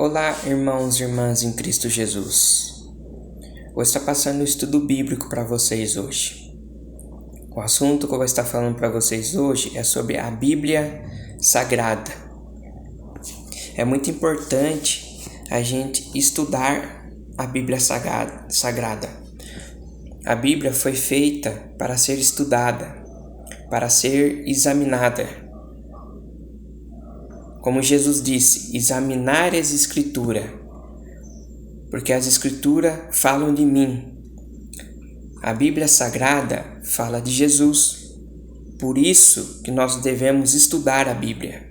Olá, irmãos e irmãs em Cristo Jesus. Vou estar passando o estudo bíblico para vocês hoje. O assunto que eu vou estar falando para vocês hoje é sobre a Bíblia Sagrada. É muito importante a gente estudar a Bíblia Sagrada. A Bíblia foi feita para ser estudada, para ser examinada. Como Jesus disse, examinar as Escrituras, porque as Escrituras falam de mim. A Bíblia Sagrada fala de Jesus. Por isso que nós devemos estudar a Bíblia,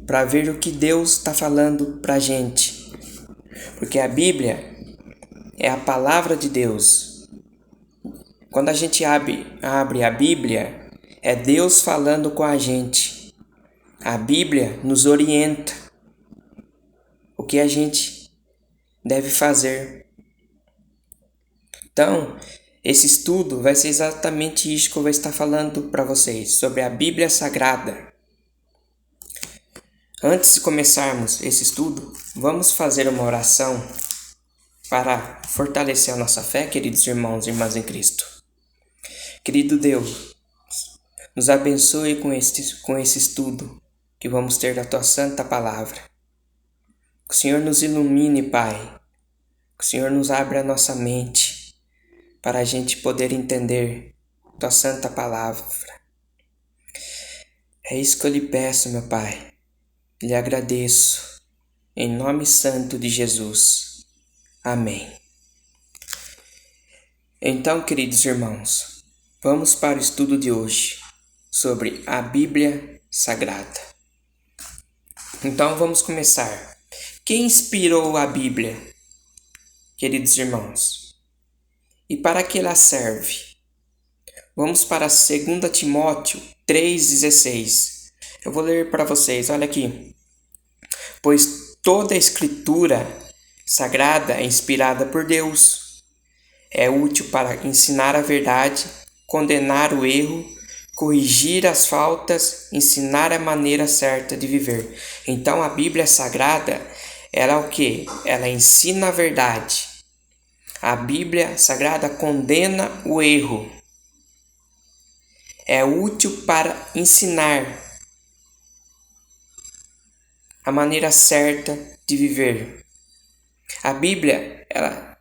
para ver o que Deus está falando para a gente. Porque a Bíblia é a palavra de Deus. Quando a gente abre a Bíblia, é Deus falando com a gente. A Bíblia nos orienta o que a gente deve fazer. Então, esse estudo vai ser exatamente isso que eu vou estar falando para vocês, sobre a Bíblia Sagrada. Antes de começarmos esse estudo, vamos fazer uma oração para fortalecer a nossa fé, queridos irmãos e irmãs em Cristo. Querido Deus, nos abençoe com esse estudo que vamos ter da Tua Santa Palavra. Que o Senhor nos ilumine, Pai. Que o Senhor nos abra a nossa mente para a gente poder entender Tua Santa Palavra. É isso que eu lhe peço, meu Pai. Lhe agradeço. Em nome santo de Jesus. Amém. Então, queridos irmãos, vamos para o estudo de hoje sobre a Bíblia Sagrada. Então, vamos começar. Quem inspirou a Bíblia, queridos irmãos? E para que ela serve? Vamos para 2 Timóteo 3,16. Eu vou ler para vocês, olha aqui. Pois toda a Escritura Sagrada é inspirada por Deus. É útil para ensinar a verdade, condenar o erro, corrigir as faltas, ensinar a maneira certa de viver. Então a Bíblia Sagrada, ela é o quê? Ela ensina a verdade. A Bíblia Sagrada condena o erro. É útil para ensinar a maneira certa de viver. A Bíblia, ela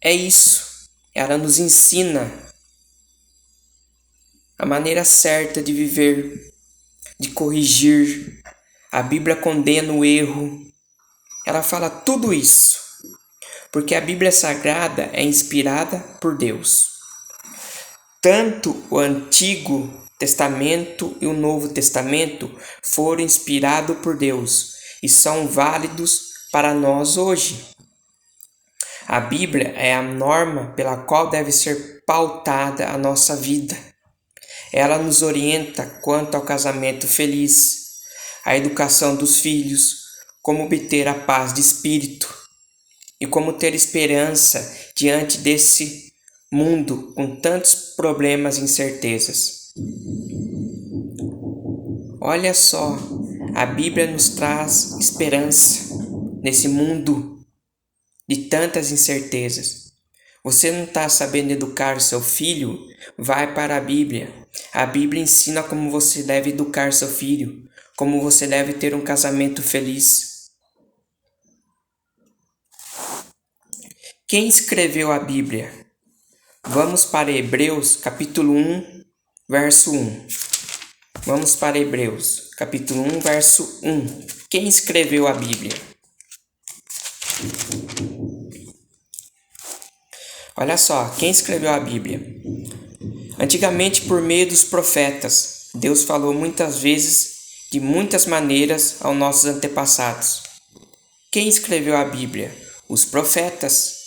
é isso. Ela nos ensina a maneira certa de viver, de corrigir. A Bíblia condena o erro. Ela fala tudo isso, porque a Bíblia Sagrada é inspirada por Deus. Tanto o Antigo Testamento e o Novo Testamento foram inspirados por Deus e são válidos para nós hoje. A Bíblia é a norma pela qual deve ser pautada a nossa vida. Ela nos orienta quanto ao casamento feliz, a educação dos filhos, como obter a paz de espírito e como ter esperança diante desse mundo com tantos problemas e incertezas. Olha só, a Bíblia nos traz esperança nesse mundo de tantas incertezas. Você não está sabendo educar seu filho? Vai para a Bíblia. A Bíblia ensina como você deve educar seu filho, como você deve ter um casamento feliz. Quem escreveu a Bíblia? Vamos para Hebreus, capítulo 1, verso 1. Vamos para Hebreus, capítulo 1, verso 1. Quem escreveu a Bíblia? Olha só, quem escreveu a Bíblia? Antigamente, por meio dos profetas, Deus falou muitas vezes, de muitas maneiras, aos nossos antepassados. Quem escreveu a Bíblia? Os profetas.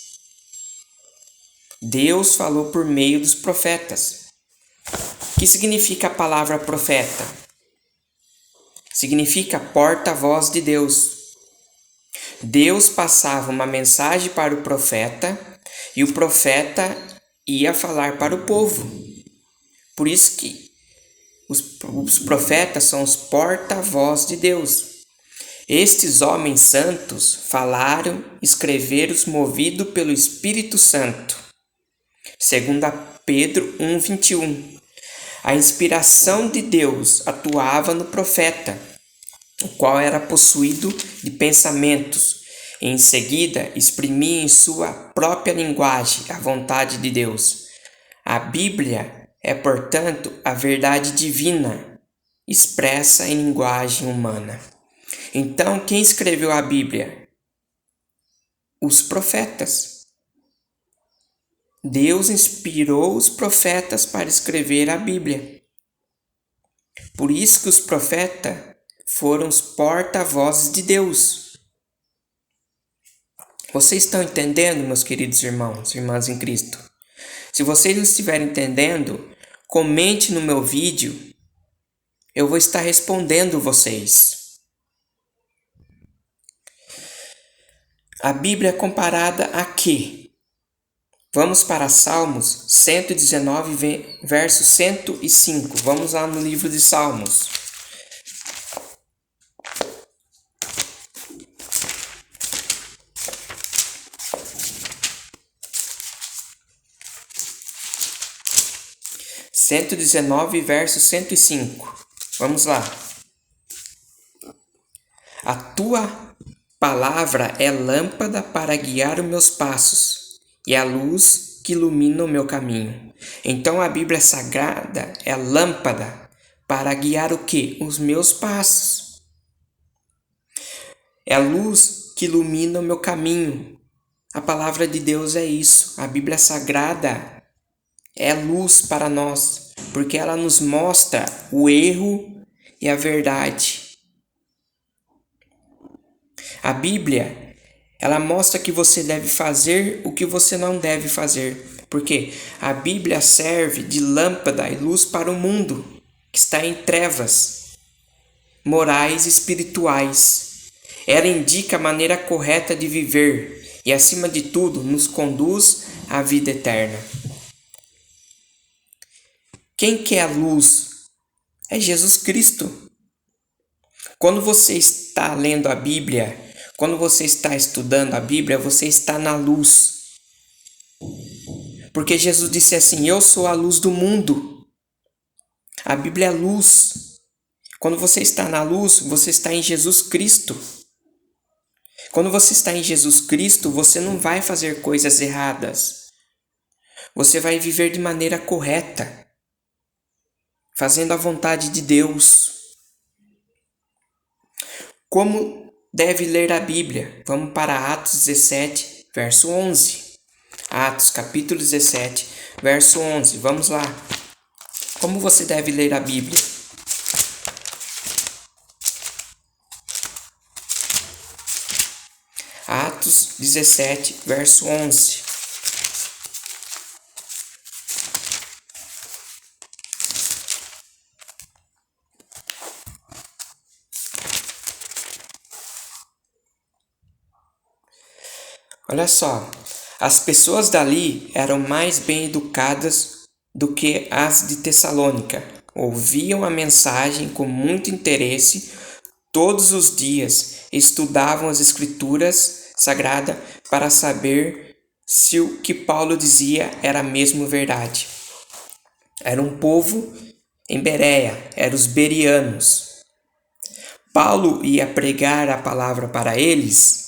Deus falou por meio dos profetas. O que significa a palavra profeta? Significa porta-voz de Deus. Deus passava uma mensagem para o profeta e o profeta ia falar para o povo. Por isso que os profetas são os porta-voz de Deus. Estes homens santos falaram, escreveram movidos pelo Espírito Santo. 2 Pedro 1:21. A inspiração de Deus atuava no profeta, o qual era possuído de pensamentos, e em seguida exprimia em sua própria linguagem a vontade de Deus. A Bíblia é, portanto, a verdade divina, expressa em linguagem humana. Então, quem escreveu a Bíblia? Os profetas. Deus inspirou os profetas para escrever a Bíblia. Por isso que os profetas foram os porta-vozes de Deus. Vocês estão entendendo, meus queridos irmãos e irmãs em Cristo? Se vocês não estiverem entendendo, comente no meu vídeo. Eu vou estar respondendo vocês. A Bíblia é comparada a quê? Vamos para Salmos 119, verso 105. Vamos lá no livro de Salmos. Verso 105. Vamos lá. A tua palavra é lâmpada para guiar os meus passos e a luz que ilumina o meu caminho. Então a Bíblia Sagrada é lâmpada para guiar o quê? Os meus passos. É a luz que ilumina o meu caminho. A palavra de Deus é isso. A Bíblia Sagrada é luz para nós, porque ela nos mostra o erro e a verdade. A Bíblia, ela mostra que você deve fazer o que você não deve fazer, porque a Bíblia serve de lâmpada e luz para o mundo que está em trevas morais e espirituais. Ela indica a maneira correta de viver e, acima de tudo, nos conduz à vida eterna. Quem que é a luz? É Jesus Cristo. Quando você está lendo a Bíblia, quando você está estudando a Bíblia, você está na luz. Porque Jesus disse assim: eu sou a luz do mundo. A Bíblia é luz. Quando você está na luz, você está em Jesus Cristo. Quando você está em Jesus Cristo, você não vai fazer coisas erradas. Você vai viver de maneira correta, fazendo a vontade de Deus. Como deve ler a Bíblia? Vamos para Atos 17, verso 11. Atos, capítulo 17, verso 11. Vamos lá. Como você deve ler a Bíblia? Atos 17, verso 11. Olha só, as pessoas dali eram mais bem educadas do que as de Tessalônica. Ouviam a mensagem com muito interesse todos os dias, estudavam as Escrituras Sagradas para saber se o que Paulo dizia era mesmo verdade. Era um povo em Bereia, eram os berianos. Paulo ia pregar a palavra para eles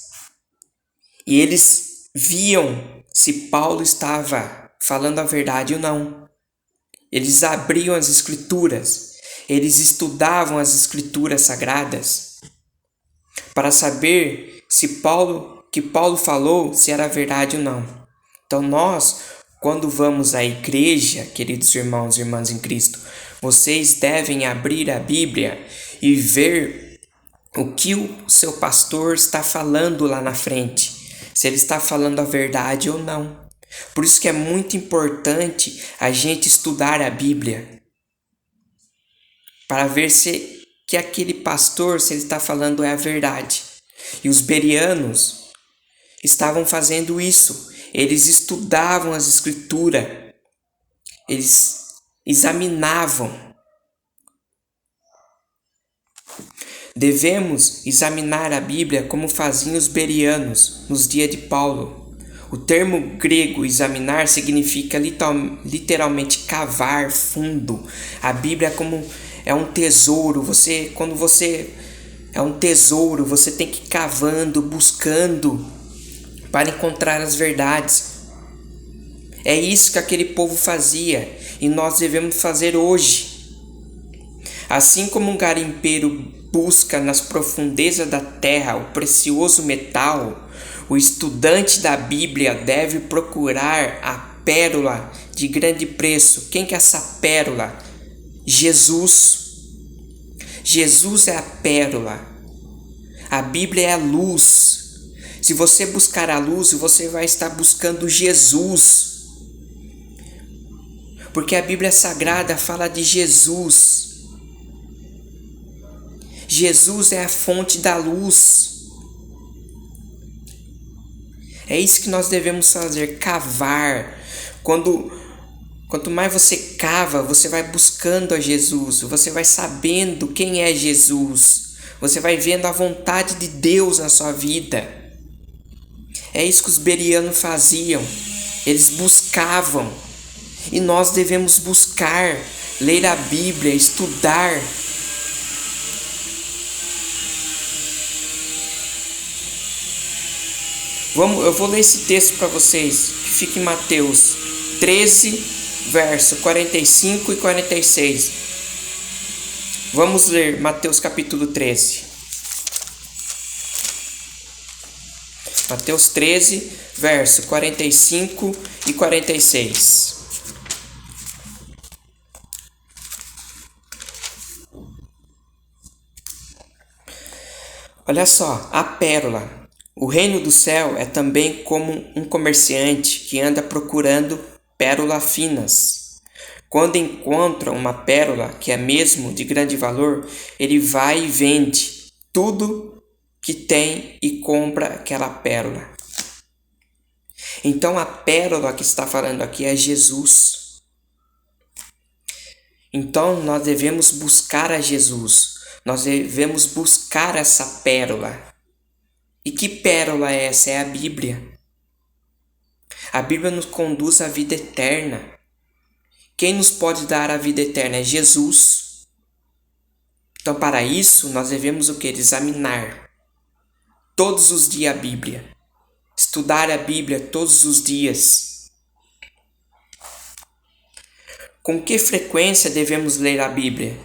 e eles viam se Paulo estava falando a verdade ou não. Eles abriam as Escrituras, eles estudavam as Escrituras Sagradas para saber se que Paulo falou, se era verdade ou não. Então nós, quando vamos à igreja, queridos irmãos e irmãs em Cristo, vocês devem abrir a Bíblia e ver o que o seu pastor está falando lá na frente, se ele está falando a verdade ou não. Por isso que é muito importante a gente estudar a Bíblia, para ver se que aquele pastor, se ele está falando é a verdade. E os berianos estavam fazendo isso. Eles estudavam as Escrituras, eles examinavam. Devemos examinar a Bíblia como faziam os bereanos nos dias de Paulo. O termo grego examinar significa literalmente cavar fundo. A Bíblia é um tesouro. Quando você é um tesouro, você tem que ir cavando, buscando para encontrar as verdades. É isso que aquele povo fazia e nós devemos fazer hoje. Assim como um garimpeiro busca nas profundezas da terra o precioso metal, o estudante da Bíblia deve procurar a pérola de grande preço. Quem que é essa pérola? Jesus. Jesus é a pérola. A Bíblia é a luz. Se você buscar a luz, você vai estar buscando Jesus. Porque a Bíblia Sagrada fala de Jesus. Jesus é a fonte da luz. É isso que nós devemos fazer, cavar. Quanto mais você cava, você vai buscando a Jesus, você vai sabendo quem é Jesus, você vai vendo a vontade de Deus na sua vida. É isso que os bereanos faziam, eles buscavam. E nós devemos buscar, ler a Bíblia, estudar. Eu vou ler esse texto para vocês, que fica em Mateus 13, verso 45 e 46. Vamos ler Mateus capítulo 13. Mateus 13, verso 45 e 46. Olha só, a pérola. O reino do céu é também como um comerciante que anda procurando pérolas finas. Quando encontra uma pérola que é mesmo de grande valor, ele vai e vende tudo que tem e compra aquela pérola. Então a pérola que está falando aqui é Jesus. Então nós devemos buscar a Jesus. Nós devemos buscar essa pérola. E que pérola é essa? É a Bíblia. A Bíblia nos conduz à vida eterna. Quem nos pode dar a vida eterna é Jesus. Então, para isso, nós devemos o que? Examinar todos os dias a Bíblia. Estudar a Bíblia todos os dias. Com que frequência devemos ler a Bíblia?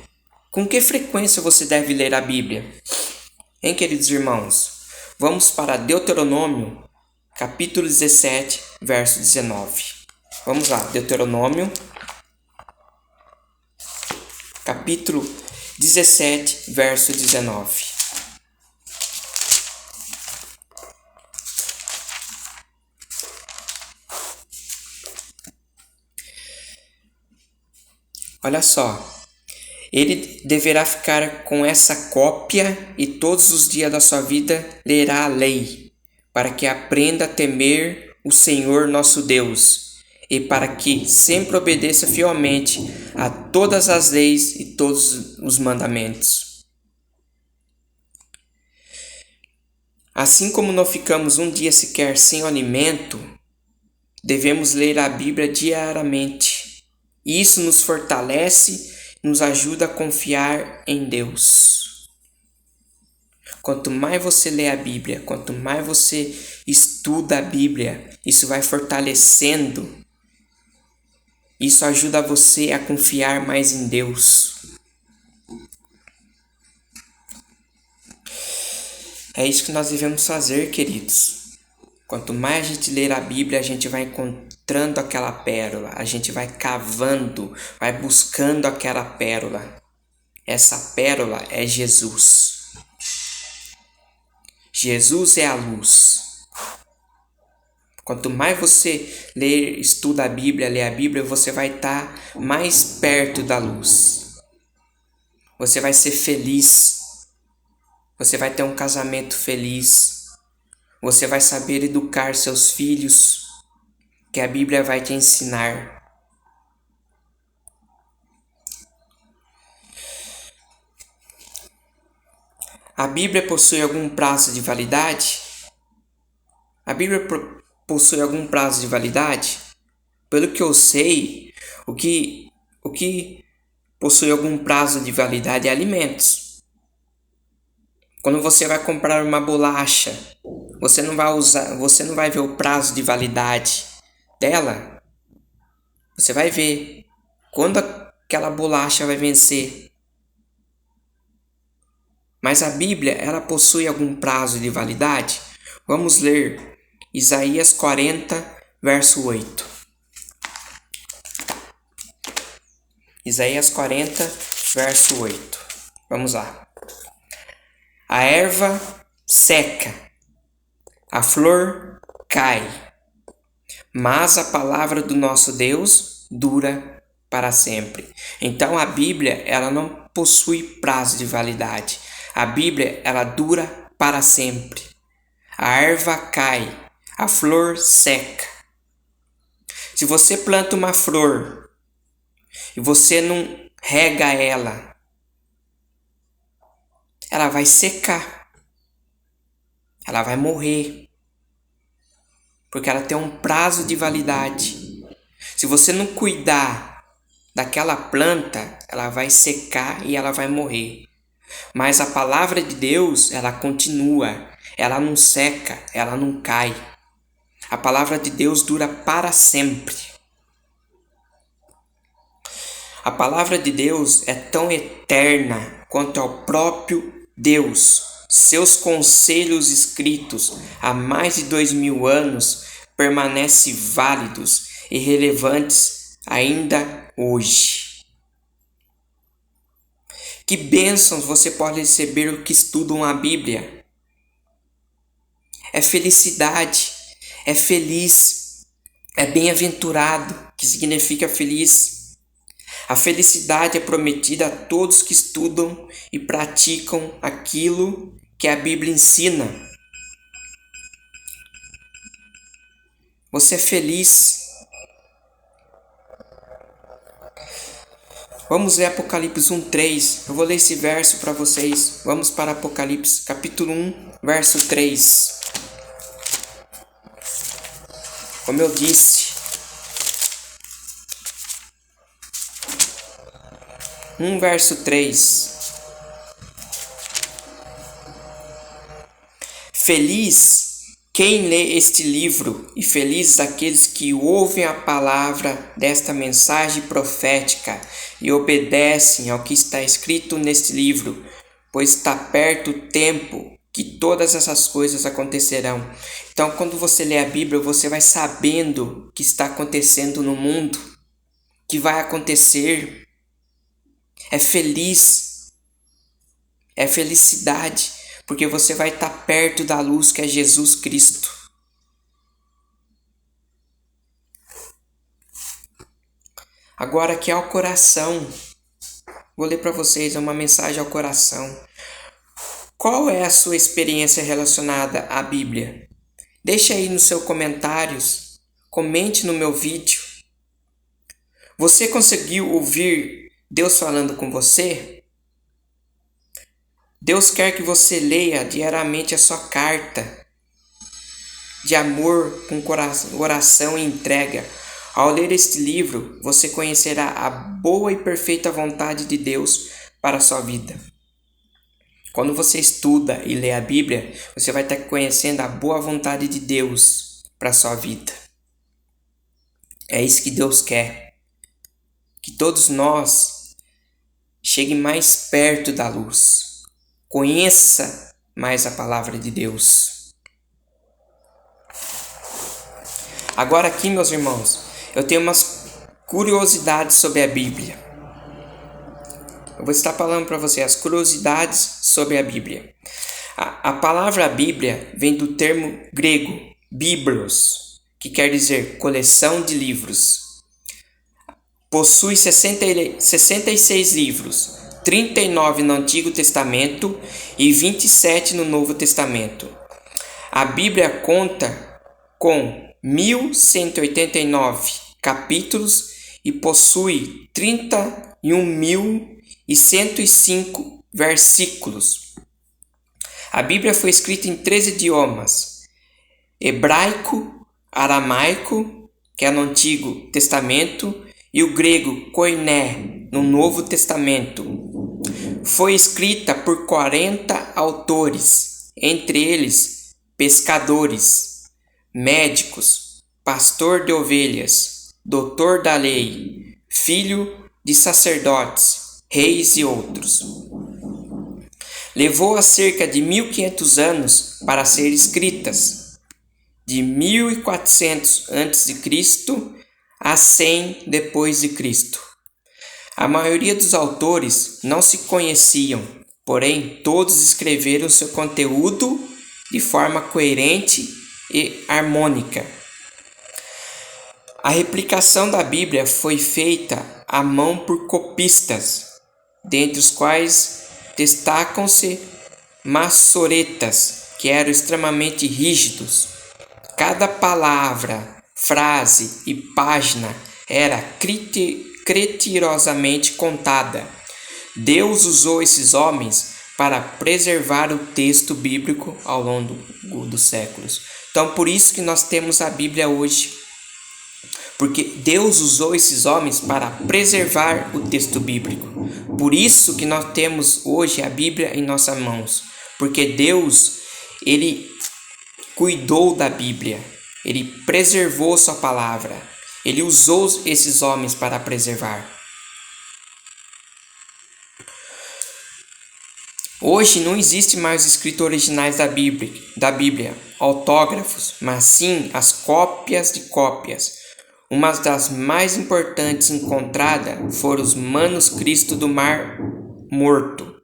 Com que frequência você deve ler a Bíblia? Hein, queridos irmãos? Vamos para Deuteronômio, capítulo 17, verso 19. Vamos lá, Deuteronômio, capítulo 17, verso 19. Olha só. Ele deverá ficar com essa cópia e todos os dias da sua vida lerá a lei, para que aprenda a temer o Senhor nosso Deus, e para que sempre obedeça fielmente a todas as leis e todos os mandamentos. Assim como não ficamos um dia sequer sem alimento, devemos ler a Bíblia diariamente. Isso nos fortalece, nos ajuda a confiar em Deus. Quanto mais você lê a Bíblia, quanto mais você estuda a Bíblia, isso vai fortalecendo. Isso ajuda você a confiar mais em Deus. É isso que nós devemos fazer, queridos. Quanto mais a gente ler a Bíblia, a gente vai encontrando aquela pérola, a gente vai cavando, vai buscando aquela pérola. Essa pérola é Jesus. Jesus é a luz. Quanto mais você ler, estuda a Bíblia, lê a Bíblia, você vai estar mais perto da luz. Você vai ser feliz. Você vai ter um casamento feliz. Você vai saber educar seus filhos, que a Bíblia vai te ensinar. A Bíblia possui algum prazo de validade? A Bíblia possui algum prazo de validade? Pelo que eu sei, o que possui algum prazo de validade é alimentos. Quando você vai comprar uma bolacha, você não vai ver o prazo de validade dela. Você vai ver quando aquela bolacha vai vencer. Mas a Bíblia, ela possui algum prazo de validade? Vamos ler Isaías 40, verso 8. Isaías 40, verso 8. Vamos lá. A erva seca, a flor cai, mas a palavra do nosso Deus dura para sempre. Então a Bíblia, ela não possui prazo de validade. A Bíblia, ela dura para sempre. A erva cai, a flor seca. Se você planta uma flor e você não rega ela vai secar. Ela vai morrer. Porque ela tem um prazo de validade. Se você não cuidar daquela planta, ela vai secar e ela vai morrer. Mas a palavra de Deus, ela continua. Ela não seca, ela não cai. A palavra de Deus dura para sempre. A palavra de Deus é tão eterna quanto ao próprio Deus. Seus conselhos escritos há mais de 2000 anos permanecem válidos e relevantes ainda hoje. Que bênçãos você pode receber o que estudam a Bíblia. É felicidade, é feliz, é bem-aventurado, que significa feliz. A felicidade é prometida a todos que estudam e praticam aquilo que a Bíblia ensina. Você é feliz. Vamos ler Apocalipse 1:3. Eu vou ler esse verso para vocês. Vamos para Apocalipse, capítulo 1, verso 3. Como eu disse, 1 verso 3. Feliz quem lê este livro e felizes aqueles que ouvem a palavra desta mensagem profética e obedecem ao que está escrito neste livro, pois está perto o tempo que todas essas coisas acontecerão. Então, quando você lê a Bíblia, você vai sabendo o que está acontecendo no mundo, que vai acontecer. É feliz, é felicidade, porque você vai estar perto da luz que é Jesus Cristo. Agora aqui ao coração, vou ler para vocês uma mensagem ao coração. Qual é a sua experiência relacionada à Bíblia? Deixe aí nos seus comentários, comente no meu vídeo. Você conseguiu ouvir Deus falando com você? Deus quer que você leia diariamente a sua carta de amor com oração e entrega. Ao ler este livro, você conhecerá a boa e perfeita vontade de Deus para a sua vida. Quando você estuda e lê a Bíblia, você vai estar conhecendo a boa vontade de Deus para a sua vida. É isso que Deus quer. Que todos nós cheguem mais perto da luz. Conheça mais a palavra de Deus. Agora aqui, meus irmãos, eu tenho umas curiosidades sobre a Bíblia. Eu vou estar falando para você as curiosidades sobre a Bíblia. A palavra Bíblia vem do termo grego, biblos, que quer dizer coleção de livros. Possui 66 livros, 39 no Antigo Testamento e 27 no Novo Testamento. A Bíblia conta com 1189 capítulos e possui 31.105 versículos. A Bíblia foi escrita em 3 idiomas: hebraico, aramaico, que é no Antigo Testamento, e o grego koiné, no Novo Testamento. Foi escrita por 40 autores, entre eles pescadores, médicos, pastor de ovelhas, doutor da lei, filho de sacerdotes, reis e outros. Levou a cerca de 1500 para ser escritas, de 1400 a.C. a 100 depois de Cristo. A maioria dos autores não se conheciam, porém todos escreveram seu conteúdo de forma coerente e harmônica. A replicação da Bíblia foi feita à mão por copistas, dentre os quais destacam-se maçoretas, que eram extremamente rígidos. Cada palavra, frase e página era criteriosamente contada. Deus usou esses homens para preservar o texto bíblico ao longo dos séculos. Então, por isso que nós temos a Bíblia hoje. Porque Deus usou esses homens para preservar o texto bíblico. Por isso que nós temos hoje a Bíblia em nossas mãos. Porque Deus, Ele cuidou da Bíblia. Ele preservou sua palavra. Ele usou esses homens para preservar. Hoje não existe mais os escritos originais da Bíblia, autógrafos, mas sim as cópias de cópias. Uma das mais importantes encontradas foram os manuscritos do Mar Morto,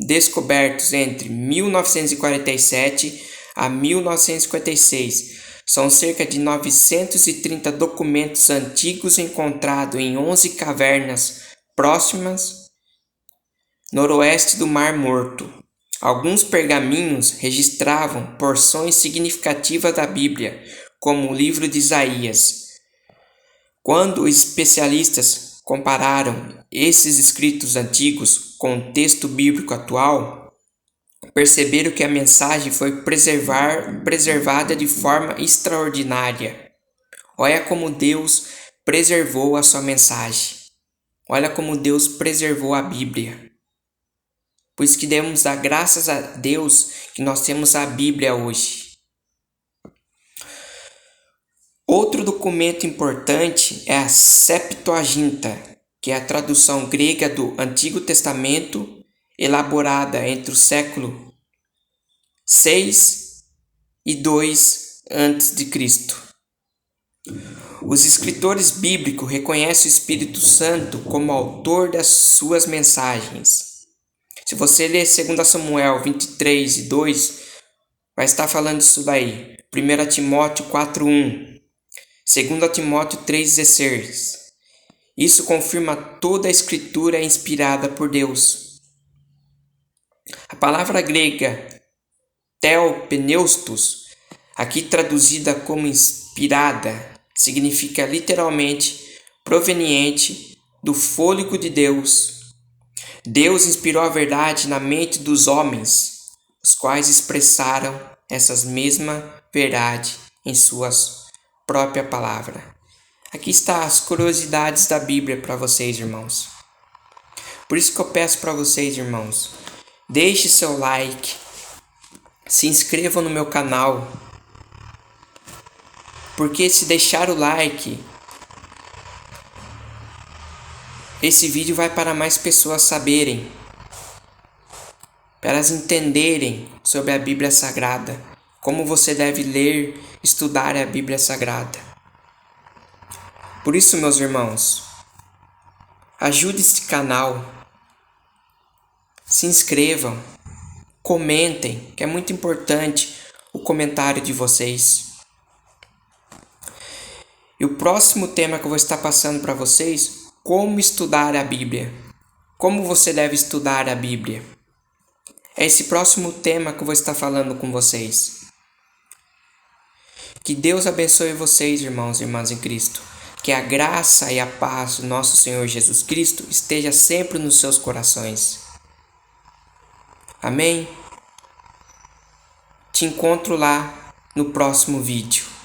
descobertos entre 1947 a 1956. São cerca de 930 documentos antigos encontrados em 11 cavernas próximas noroeste do Mar Morto. Alguns pergaminhos registravam porções significativas da Bíblia, como o livro de Isaías. Quando os especialistas compararam esses escritos antigos com o texto bíblico atual, perceberam que a mensagem foi preservada de forma extraordinária. Olha como Deus preservou a sua mensagem. Olha como Deus preservou a Bíblia. Por isso que devemos dar graças a Deus que nós temos a Bíblia hoje. Outro documento importante é a Septuaginta, que é a tradução grega do Antigo Testamento, elaborada entre o século 6 e 2 a.C. Os escritores bíblicos reconhecem o Espírito Santo como autor das suas mensagens. Se você ler 2 Samuel 23 e 2, vai estar falando isso daí. 1 Timóteo 4:1. 2 Timóteo 3,16. Isso confirma toda a escritura inspirada por Deus. A palavra grega theopneustos, aqui traduzida como inspirada, significa literalmente proveniente do fôlego de Deus. Deus inspirou a verdade na mente dos homens, os quais expressaram essas mesmas verdades em suas própria palavra. Aqui está as curiosidades da Bíblia para vocês, irmãos. Por isso que eu peço para vocês, irmãos, deixe seu like, se inscrevam no meu canal, porque se deixar o like, esse vídeo vai para mais pessoas saberem, para elas entenderem sobre a Bíblia Sagrada, como você deve ler, estudar a Bíblia Sagrada. Por isso, meus irmãos, ajude este canal, se inscrevam, comentem, que é muito importante o comentário de vocês. E o próximo tema que eu vou estar passando para vocês, como estudar a Bíblia. Como você deve estudar a Bíblia. É esse próximo tema que eu vou estar falando com vocês. Que Deus abençoe vocês, irmãos e irmãs em Cristo. Que a graça e a paz do nosso Senhor Jesus Cristo esteja sempre nos seus corações. Amém? Te encontro lá no próximo vídeo.